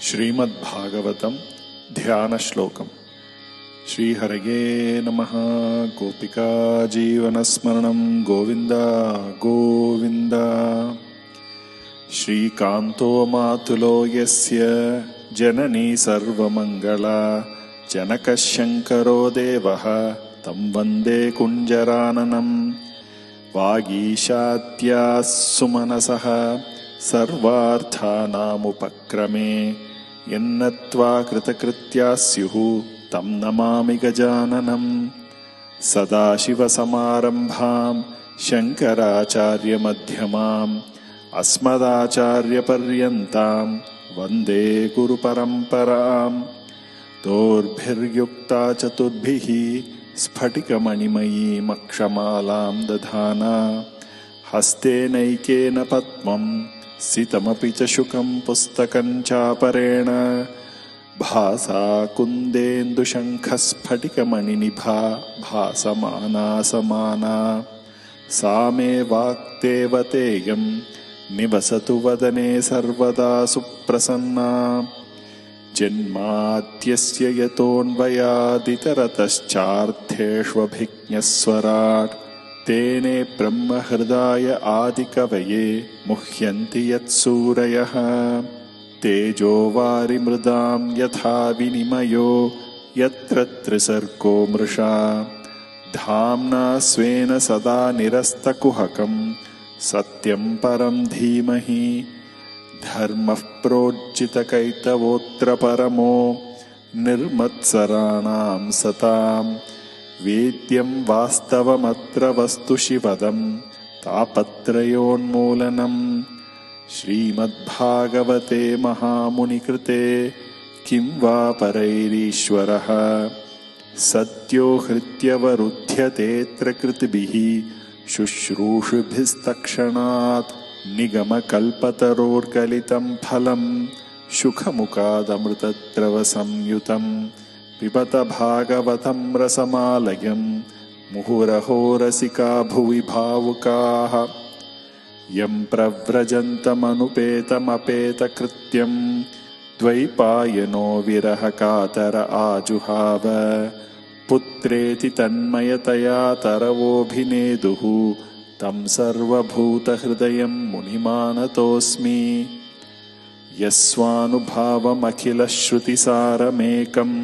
श्रीमद्भागवतं ध्यानश्लोकम्। श्रीहरये नमः। गोपिका जीवनस्मरणं गोविन्द गोविन्द। श्रीकान्तो मातुलो यस्य जननी सर्वमङ्गला जनकशङ्करो देवः तं वन्दे कुञ्जराननम्। वागीशात्याः सुमनसः सर्वार्थानामुपक्रमे यन्नत्वा कृतकृत्याः स्युः तं नमामि गजाननम्। सदाशिवसमारम्भां शङ्कराचार्यमध्यमाम् अस्मदाचार्यपर्यन्तां वन्दे गुरुपरम्पराम्। दोर्भिर्युक्ता चतुर्भिः स्फटिकमणिमयीमक्षमालां दधाना हस्तेनैकेन पद्मं सितमपि च शुकं पुस्तकं चापरेण भासा कुन्देन्दुशङ्खस्फटिकमणिनिभा भासमाना समाना। सा मे वाक्देवतेयं निवसतु वदने सर्वदा सुप्रसन्ना। जन्माद्यस्य यतोऽन्वयादितरतश्चार्थेष्वभिज्ञस्वराट् तेने ब्रह्महृदाय आदिकवये मुह्यन्ति यत्सूरयः। तेजो वारिमृदां यथा विनिमयो यत्र त्रिसर्गो मृषा धाम्ना स्वेन सदा निरस्तकुहकं सत्यं परं धीमहि। धर्मः प्रोज्झितकैतवोऽत्र परमो निर्मत्सराणां सतां वेद्यं वास्तवमत्र वस्तु शिवदं तापत्रयोन्मूलनम्। श्रीमद्भागवते महामुनिकृते किं वा परैरीश्वरः सत्यो हृत्यवरुध्यतेऽत्र कृतिभिः शुश्रूषुभिस्तक्षणात्। निगमकल्पतरोर्गलितं फलं शुकमुखादमृतद्रवसंयुतं पिबत भागवतं रसमालयं मुहुरहो रसिका भुवि भावुकाः। यं प्रव्रजन्तमनुपेतमपेतकृत्यं द्वैपायनो विरहकातर आजुहाव पुत्रेति तन्मयतया तरवोऽभिनेदुः तं सर्वभूतहृदयं मुनिमानतोऽस्मि। यस्वानुभावमखिलश्रुतिसारमेकम्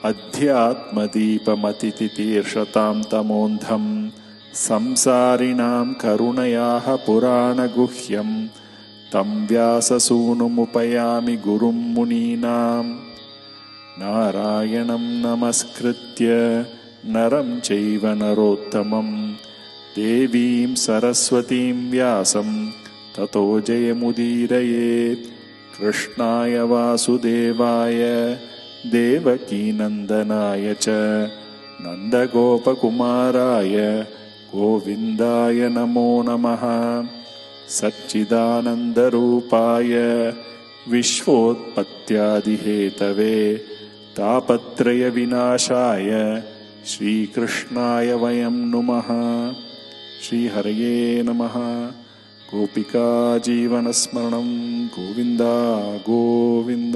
अध्यात्मदीपमतितितीर्षतां तमोन्धं संसारिणां करुणयाः पुराणगुह्यं तं व्याससूनुमुपयामि गुरुं मुनीनां। नारायणं नमस्कृत्य नरं चैव नरोत्तमं देवीं सरस्वतीं व्यासं ततो जयमुदीरयेत्। कृष्णाय वासुदेवाय देवकीनन्दनाय च नन्दगोपकुमाराय गोविन्दाय नमो नमः। सच्चिदानन्दरूपाय विश्वोत्पत्त्यादिहेतवे तापत्रयविनाशाय श्रीकृष्णाय वयं नुमः। श्रीहरये नमः। गोपिका जीवनस्मरणं गोविन्द गोविन्द।